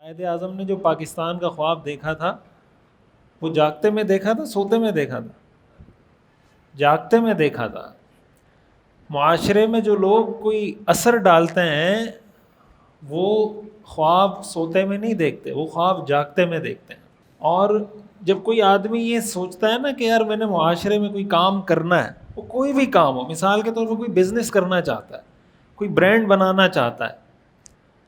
قائد اعظم نے جو پاکستان کا خواب دیکھا تھا وہ جاگتے میں دیکھا تھا، سوتے میں دیکھا تھا؟ جاگتے میں دیکھا تھا۔ معاشرے میں جو لوگ کوئی اثر ڈالتے ہیں وہ خواب سوتے میں نہیں دیکھتے، وہ خواب جاگتے میں دیکھتے ہیں۔ اور جب کوئی آدمی یہ سوچتا ہے نا کہ یار میں نے معاشرے میں کوئی کام کرنا ہے، وہ کوئی بھی کام ہو، مثال کے طور پر کوئی بزنس کرنا چاہتا ہے، کوئی برانڈ بنانا چاہتا ہے،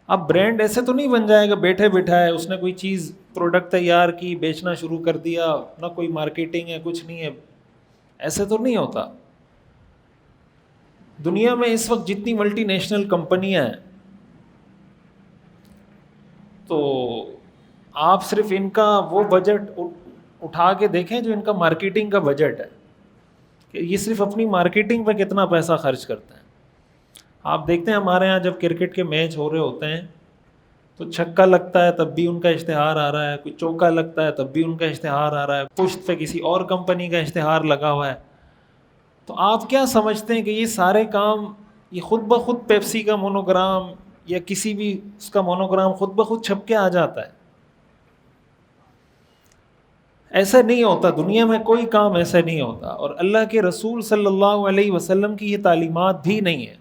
اب برانڈ ایسے تو نہیں بن جائے گا بیٹھے بٹھائے اس نے کوئی چیز پروڈکٹ تیار کی بیچنا شروع کر دیا، نہ کوئی مارکیٹنگ ہے کچھ نہیں ہے، ایسے تو نہیں ہوتا۔ دنیا میں اس وقت جتنی ملٹی نیشنل کمپنیاں ہیں تو آپ صرف ان کا وہ بجٹ اٹھا کے دیکھیں جو ان کا مارکیٹنگ کا بجٹ ہے کہ یہ صرف اپنی مارکیٹنگ پہ کتنا پیسہ خرچ کرتے ہیں۔ آپ دیکھتے ہیں ہمارے ہاں جب کرکٹ کے میچ ہو رہے ہوتے ہیں تو چھکا لگتا ہے تب بھی ان کا اشتہار آ رہا ہے، کوئی چوکا لگتا ہے تب بھی ان کا اشتہار آ رہا ہے، پشت پہ کسی اور کمپنی کا اشتہار لگا ہوا ہے۔ تو آپ کیا سمجھتے ہیں کہ یہ سارے کام یہ خود بخود پیپسی کا مونوگرام یا کسی بھی اس کا مونوگرام خود بخود چھپ کے آ جاتا ہے؟ ایسا نہیں ہوتا، دنیا میں کوئی کام ایسا نہیں ہوتا، اور اللہ کے رسول صلی اللہ علیہ وسلم کی یہ تعلیمات بھی نہیں ہے۔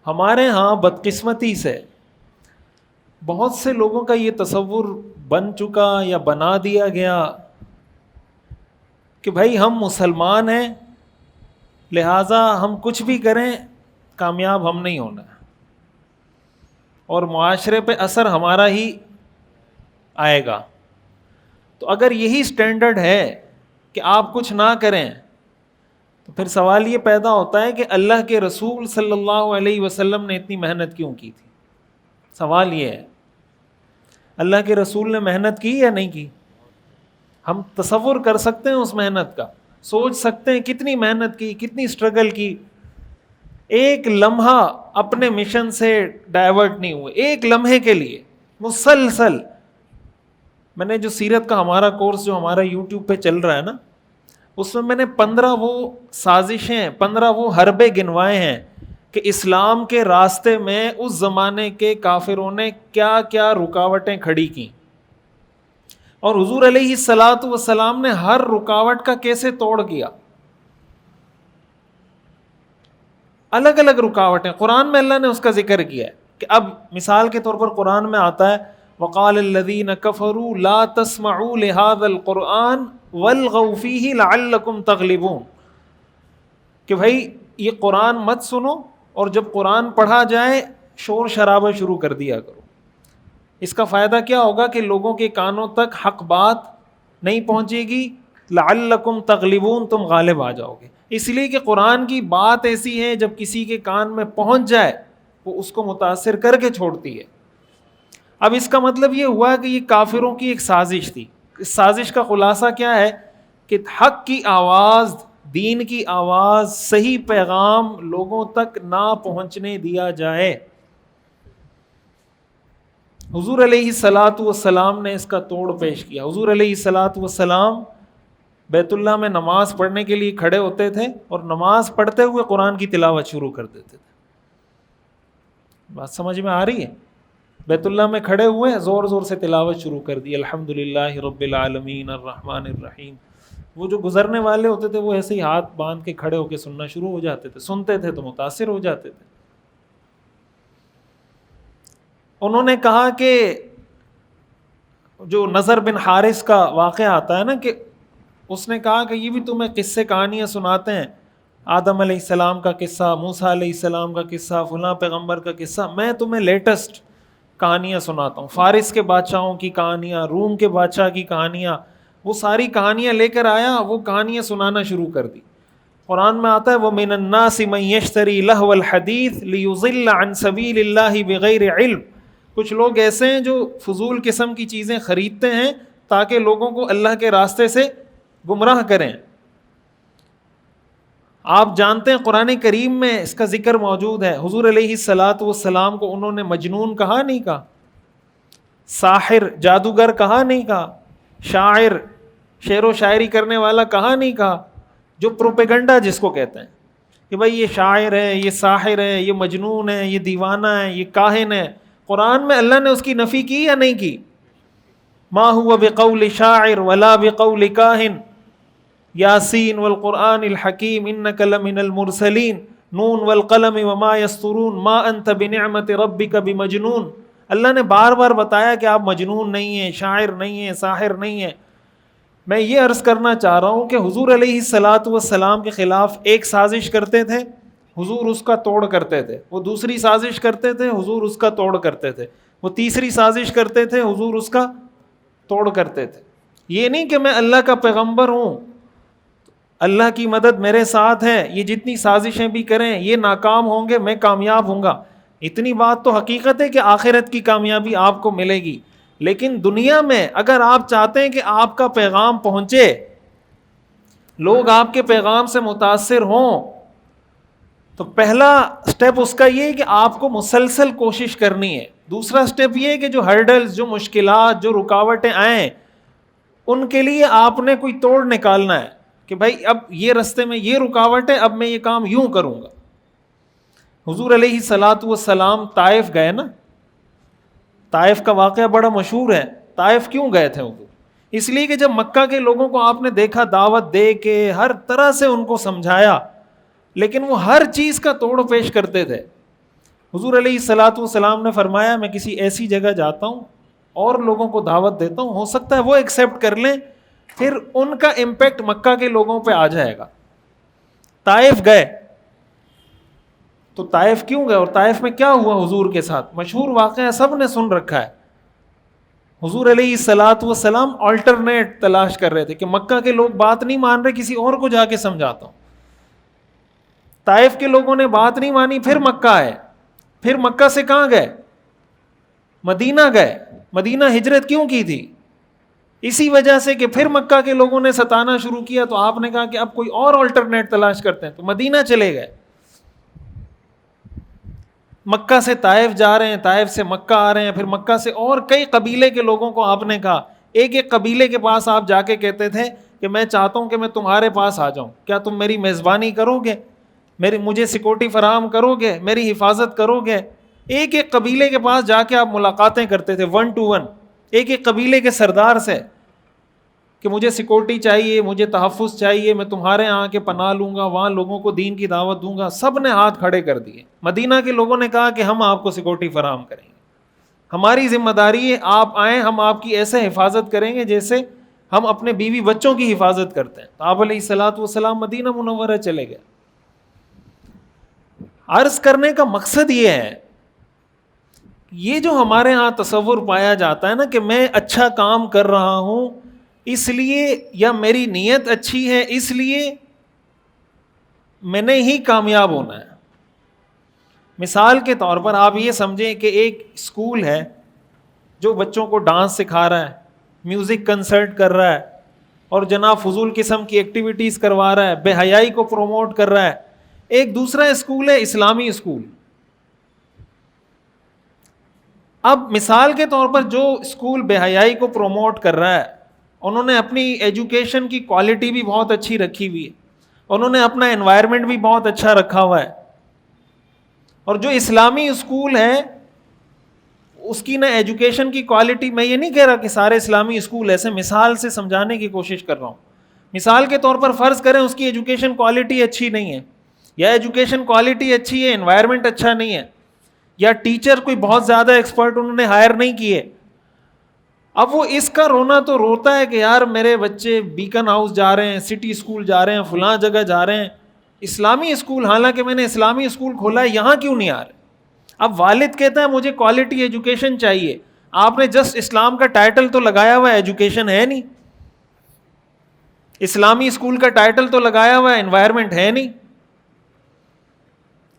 ہمارے ہاں بدقسمتی سے بہت سے لوگوں کا یہ تصور بن چکا یا بنا دیا گیا کہ بھائی ہم مسلمان ہیں لہٰذا ہم کچھ بھی کریں کامیاب ہم نہیں ہونا، اور معاشرے پہ اثر ہمارا ہی آئے گا۔ تو اگر یہی سٹینڈرڈ ہے کہ آپ کچھ نہ کریں تو پھر سوال یہ پیدا ہوتا ہے کہ اللہ کے رسول صلی اللہ علیہ وسلم نے اتنی محنت کیوں کی تھی؟ سوال یہ ہے، اللہ کے رسول نے محنت کی یا نہیں کی؟ ہم تصور کر سکتے ہیں اس محنت کا، سوچ سکتے ہیں کتنی محنت کی، کتنی سٹرگل کی، ایک لمحہ اپنے مشن سے ڈائیورٹ نہیں ہوئے، ایک لمحے کے لیے مسلسل۔ میں نے جو سیرت کا ہمارا کورس جو ہمارا یوٹیوب پہ چل رہا ہے نا، اس میں نے 15 وہ سازشیں 15 وہ حربے گنوائے ہیں کہ اسلام کے راستے میں اس زمانے کے کافروں نے کیا کیا رکاوٹیں کھڑی کی، اور حضور علیہ الصلاۃ والسلام نے ہر رکاوٹ کا کیسے توڑ کیا۔ الگ الگ رکاوٹیں قرآن میں اللہ نے اس کا ذکر کیا ہے کہ اب مثال کے طور پر قرآن میں آتا ہے وقال الذین کفروا لا تسمعوا لهذا القرآن والغوا فیہ لعلکم تغلبون، کہ بھائی یہ قرآن مت سنو اور جب قرآن پڑھا جائے شور شرابہ شروع کر دیا کرو۔ اس کا فائدہ کیا ہوگا کہ لوگوں کے کانوں تک حق بات نہیں پہنچے گی، لعلکم تغلبون، تم غالب آ جاؤ گے۔ اس لیے کہ قرآن کی بات ایسی ہے جب کسی کے کان میں پہنچ جائے وہ اس کو متاثر کر کے چھوڑتی ہے۔ اب اس کا مطلب یہ ہوا کہ یہ کافروں کی ایک سازش تھی۔ اس سازش کا خلاصہ کیا ہے کہ حق کی آواز، دین کی آواز، صحیح پیغام لوگوں تک نہ پہنچنے دیا جائے۔ حضور علیہ الصلاۃ والسلام نے اس کا توڑ پیش کیا۔ حضور علیہ الصلاۃ والسلام بیت اللہ میں نماز پڑھنے کے لیے کھڑے ہوتے تھے اور نماز پڑھتے ہوئے قرآن کی تلاوت شروع کر دیتے تھے۔ بات سمجھ میں آ رہی ہے؟ بیت اللہ میں کھڑے ہوئے زور زور سے تلاوت شروع کر دی، الحمدللہ رب العالمین الرحمن الرحیم۔ وہ جو گزرنے والے ہوتے تھے وہ ایسے ہی ہاتھ باندھ کے کھڑے ہو کے سننا شروع ہو جاتے تھے، سنتے تھے تو متاثر ہو جاتے تھے۔ انہوں نے کہا کہ جو نضر بن حارث کا واقعہ آتا ہے نا کہ اس نے کہا کہ یہ بھی تمہیں قصے کہانیاں سناتے ہیں، آدم علیہ السلام کا قصہ، موسیٰ علیہ السلام کا قصہ، فلاں پیغمبر کا قصہ، میں تمہیں لیٹسٹ کہانیاں سناتا ہوں، فارس کے بادشاہوں کی کہانیاں، روم کے بادشاہ کی کہانیاں، وہ ساری کہانیاں لے کر آیا، وہ کہانیاں سنانا شروع کر دی۔ قرآن میں آتا ہے وَمِنَ النَّاسِ مَن يَشْتَرِي لَهْوَ الْحَدِيثِ لِيُضِلَّ عَن سَبِيلِ اللَّهِ بِغَيْرِ علم۔ کچھ لوگ ایسے ہیں جو فضول قسم کی چیزیں خریدتے ہیں تاکہ لوگوں کو اللہ کے راستے سے گمراہ کریں۔ آپ جانتے ہیں قرآن کریم میں اس کا ذکر موجود ہے، حضور علیہ الصلاۃ والسلام کو انہوں نے مجنون کہا نہیں کہا، ساحر جادوگر کہا نہیں کہا، شاعر شعر و شاعری کرنے والا کہا نہیں کہا، جو پروپیگنڈا جس کو کہتے ہیں کہ بھائی یہ شاعر ہے، یہ ساحر ہے، یہ مجنون ہے، یہ دیوانہ ہے، یہ کاہن ہے، قرآن میں اللہ نے اس کی نفی کی یا نہیں کی؟ ما هو بقول شاعر ولا بقول کاہن یاسین والقرآن الحکیم انک لمن المرسلین نون والقلم وما یسطرون ما انت بنعمت ربک بمجنون. اللہ نے بار بار بتایا کہ آپ مجنون نہیں ہیں، شاعر نہیں ہیں، ساحر نہیں ہیں. میں یہ عرض کرنا چاہ رہا ہوں کہ حضور علیہ الصلاۃ والسلام کے خلاف ایک سازش کرتے تھے، حضور اس کا توڑ کرتے تھے. وہ دوسری سازش کرتے تھے، حضور اس کا توڑ کرتے تھے. وہ تیسری سازش کرتے تھے، حضور اس کا توڑ کرتے تھے. یہ نہیں کہ میں اللہ کا پیغمبر ہوں، اللہ کی مدد میرے ساتھ ہے، یہ جتنی سازشیں بھی کریں یہ ناکام ہوں گے، میں کامیاب ہوں گا. اتنی بات تو حقیقت ہے کہ آخرت کی کامیابی آپ کو ملے گی. لیکن دنیا میں اگر آپ چاہتے ہیں کہ آپ کا پیغام پہنچے، لوگ آپ کے پیغام سے متاثر ہوں، تو پہلا سٹیپ اس کا یہ ہے کہ آپ کو مسلسل کوشش کرنی ہے. دوسرا سٹیپ یہ ہے کہ جو ہرڈلز، جو مشکلات، جو رکاوٹیں آئیں، ان کے لیے آپ نے کوئی توڑ نکالنا ہے کہ بھائی اب یہ رستے میں یہ رکاوٹ ہے، اب میں یہ کام یوں کروں گا. حضور علیہ الصلاۃ والسلام طائف گئے نا. طائف کا واقعہ بڑا مشہور ہے. طائف کیوں گئے تھے حضور؟ اس لیے کہ جب مکہ کے لوگوں کو آپ نے دیکھا دعوت دے کے ہر طرح سے ان کو سمجھایا، لیکن وہ ہر چیز کا توڑ پیش کرتے تھے. حضور علیہ الصلاۃ والسلام نے فرمایا میں کسی ایسی جگہ جاتا ہوں اور لوگوں کو دعوت دیتا ہوں، ہو سکتا ہے وہ ایکسیپٹ کر لیں، پھر ان کا امپیکٹ مکہ کے لوگوں پہ آ جائے گا. طائف گئے. تو طائف کیوں گئے اور طائف میں کیا ہوا حضور کے ساتھ؟ مشہور واقعہ سب نے سن رکھا ہے. حضور علیہ الصلاۃ والسلام آلٹرنیٹ تلاش کر رہے تھے کہ مکہ کے لوگ بات نہیں مان رہے، کسی اور کو جا کے سمجھاتا ہوں. طائف کے لوگوں نے بات نہیں مانی، پھر مکہ آئے. پھر مکہ سے کہاں گئے؟ مدینہ گئے. مدینہ ہجرت کیوں کی تھی؟ اسی وجہ سے کہ پھر مکہ کے لوگوں نے ستانا شروع کیا، تو آپ نے کہا کہ اب کوئی اور آلٹرنیٹ تلاش کرتے ہیں، تو مدینہ چلے گئے. مکہ سے طائف جا رہے ہیں، طائف سے مکہ آ رہے ہیں، پھر مکہ سے اور کئی قبیلے کے لوگوں کو آپ نے کہا. ایک ایک قبیلے کے پاس آپ جا کے کہتے تھے کہ میں چاہتا ہوں کہ میں تمہارے پاس آ جاؤں، کیا تم میری میزبانی کرو گے، مجھے سیکورٹی فراہم کرو گے، میری حفاظت کرو گے؟ ایک ایک قبیلے کے پاس جا کے آپ ملاقاتیں کرتے تھے 1 to 1 ایک ایک قبیلے کے سردار سے کہ مجھے سیکورٹی چاہیے، مجھے تحفظ چاہیے، میں تمہارے یہاں کے پناہ لوں گا، وہاں لوگوں کو دین کی دعوت دوں گا. سب نے ہاتھ کھڑے کر دیے. مدینہ کے لوگوں نے کہا کہ ہم آپ کو سیکورٹی فراہم کریں گے، ہماری ذمہ داری ہے، آپ آئیں، ہم آپ کی ایسے حفاظت کریں گے جیسے ہم اپنے بیوی بچوں کی حفاظت کرتے ہیں. تو آپ علیہ الصلاۃ والسلام مدینہ منورہ چلے گئے. عرض کرنے کا مقصد یہ ہے، یہ جو ہمارے ہاں تصور پایا جاتا ہے نا کہ میں اچھا کام کر رہا ہوں اس لیے، یا میری نیت اچھی ہے اس لیے میں نے ہی کامیاب ہونا ہے. مثال کے طور پر آپ یہ سمجھیں کہ ایک اسکول ہے جو بچوں کو ڈانس سکھا رہا ہے، میوزک کنسرٹ کر رہا ہے، اور جناب فضول قسم کی ایکٹیویٹیز کروا رہا ہے، بے حیائی کو پروموٹ کر رہا ہے. ایک دوسرا اسکول ہے اسلامی اسکول. اب مثال کے طور پر جو اسکول بے حیائی کو پروموٹ کر رہا ہے، انہوں نے اپنی ایجوکیشن کی کوالٹی بھی بہت اچھی رکھی ہوئی ہے، انہوں نے اپنا انوائرمنٹ بھی بہت اچھا رکھا ہوا ہے. اور جو اسلامی اسکول ہے اس کی نہ ایجوکیشن کی کوالٹی، میں یہ نہیں کہہ رہا کہ سارے اسلامی اسکول ایسے، مثال سے سمجھانے کی کوشش کر رہا ہوں. مثال کے طور پر فرض کریں اس کی ایجوکیشن کوالٹی اچھی نہیں ہے، یا ایجوکیشن کوالٹی اچھی ہے انوائرمنٹ اچھا نہیں ہے، یا ٹیچر کوئی بہت زیادہ ایکسپرٹ انہوں نے ہائر نہیں کیے. اب وہ اس کا رونا تو روتا ہے کہ یار میرے بچے بیکن ہاؤس جا رہے ہیں، سٹی اسکول جا رہے ہیں، فلاں جگہ جا رہے ہیں، اسلامی اسکول، حالانکہ میں نے اسلامی اسکول کھولا ہے، یہاں کیوں نہیں آ رہے؟ اب والد کہتا ہے مجھے کوالٹی ایجوکیشن چاہیے. آپ نے جسٹ اسلام کا ٹائٹل تو لگایا ہوا ہے، ایجوکیشن ہے نہیں. اسلامی اسکول کا ٹائٹل تو لگایا ہوا ہے، انوائرمنٹ ہے نہیں.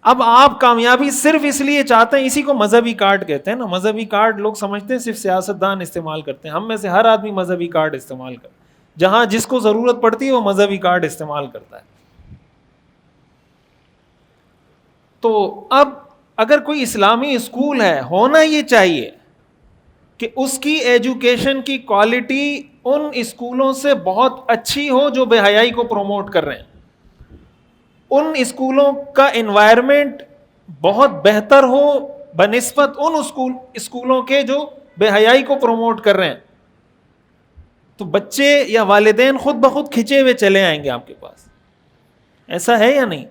اب آپ کامیابی صرف اس لیے چاہتے ہیں، اسی کو مذہبی کارڈ کہتے ہیں نا. مذہبی کارڈ لوگ سمجھتے ہیں صرف سیاستدان استعمال کرتے ہیں، ہم میں سے ہر آدمی مذہبی کارڈ استعمال کرتا ہے، جہاں جس کو ضرورت پڑتی ہے وہ مذہبی کارڈ استعمال کرتا ہے. تو اب اگر کوئی اسلامی اسکول ہے، ہونا یہ چاہیے کہ اس کی ایجوکیشن کی کوالٹی ان اسکولوں سے بہت اچھی ہو جو بے حیائی کو پروموٹ کر رہے ہیں، ان اسکولوں کا انوائرمنٹ بہت بہتر ہو بنسبت ان اسکولوں کے جو بے حیائی کو پروموٹ کر رہے ہیں. تو بچے یا والدین خود بخود کھنچے ہوئے چلے آئیں گے آپ کے پاس. ایسا ہے یا نہیں؟